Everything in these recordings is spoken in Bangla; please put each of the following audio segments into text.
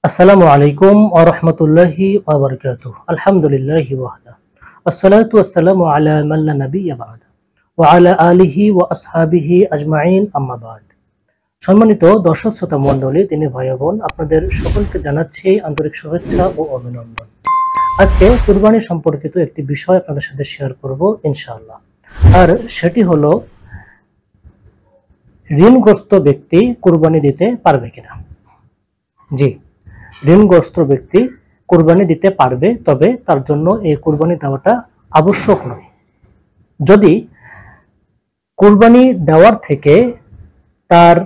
আসসালামু আলাইকুম ওয়া রাহমাতুল্লাহি ওয়া বারাকাতুহু। আলহামদুলিল্লাহি ওয়াহদা। আসসালাতু ওয়াসসালামু আলা মান লা নাবিয়্যা বা'দা ওয়া আলা আলিহি ওয়া আসহাবিহি আজমাইন আম্মা বা'দ। সম্মানিত দর্শক শ্রোতা মণ্ডলী, দিনী ভাই বোন, আপনাদের সকলকে জানাচ্ছি আন্তরিক শুভেচ্ছা ও অভিনন্দন। আজকে কুরবানি সম্পর্কিত একটি বিষয় আপনাদের সাথে শেয়ার করব ইনশাআল্লাহ। আর সেটি হলো ঋণগ্রস্ত ব্যক্তি কুরবানি দিতে পারবে কিনা। জি, ঋণগ্রস্ত ব্যক্তি কুরবানি দিতে পারবে, তবে তার জন্য এই কুরবানি দেওয়াটা আবশ্যক নয়। যদি কুরবানি দেওয়ার থেকে তার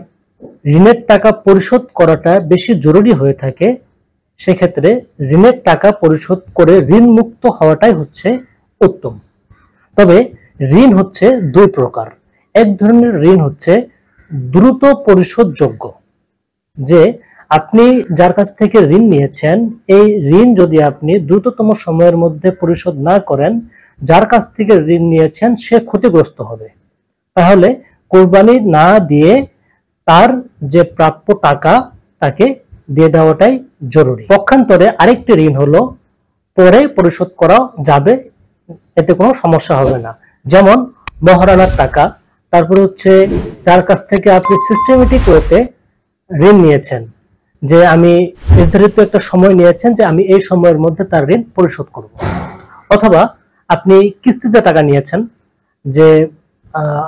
ঋণের টাকা পরিশোধ করাটা বেশি জরুরি হয়ে থাকে, সেক্ষেত্রে ঋণের টাকা পরিশোধ করে ঋণ মুক্ত হওয়াটাই হচ্ছে উত্তম। তবে ঋণ হচ্ছে দুই প্রকার। এক ধরনের ঋণ হচ্ছে দ্রুত পরিশোধযোগ্য, যে আপনি যার কাছ থেকে ঋণ নিয়েছেন, এই ঋণ যদি আপনি দ্রুততম সময়ের মধ্যে পরিশোধ না করেন, যার কাছ থেকে ঋণ নিয়েছেন সে ক্ষতিগ্রস্ত হবে। তাহলে কোরবানি না দিয়ে তার যে প্রাপ্য টাকা তাকে দিয়ে দেওয়াটাই জরুরি। পক্ষান্তরে আরেকটি ঋণ হলো পরে পরিশোধ করা যাবে, এতে কোনো সমস্যা হবে না। যেমন মহারণার টাকা, তারপরে হচ্ছে যার কাছ থেকে আপনি সিস্টেমেটিক ওয়েতে ঋণ নিয়েছেন, যে আমি নির্ধারিত একটা সময় নিয়েছেন যে আমি এই সময়ের মধ্যে তার ঋণ পরিশোধ করব। অথবা আপনি কিস্তিতে টাকা নিয়েছেন, যে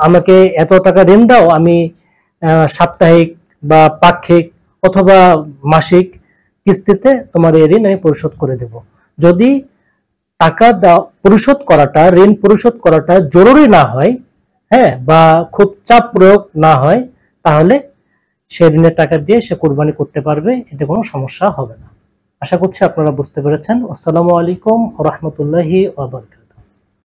আমাকে এত টাকা ঋণ দাও, আমি সাপ্তাহিক বা পাক্ষিক অথবা মাসিক কিস্তিতে তোমার এই ঋণ আমি পরিশোধ করে দেব। যদি টাকা পরিশোধ করাটা, ঋণ পরিশোধ করাটা জরুরি না হয়, হ্যাঁ, বা খুব চাপ প্রয়োগ না হয়, তাহলে সে ঋণের টাকা দিয়ে সে কুরবানি করতে পারবে, এতে কোনো সমস্যা হবে না। আশা করছি আপনারা বুঝতে পেরেছেন। আসসালামু আলাইকুম ওয়া রাহমাতুল্লাহি ওয়া বারাকাতুহু।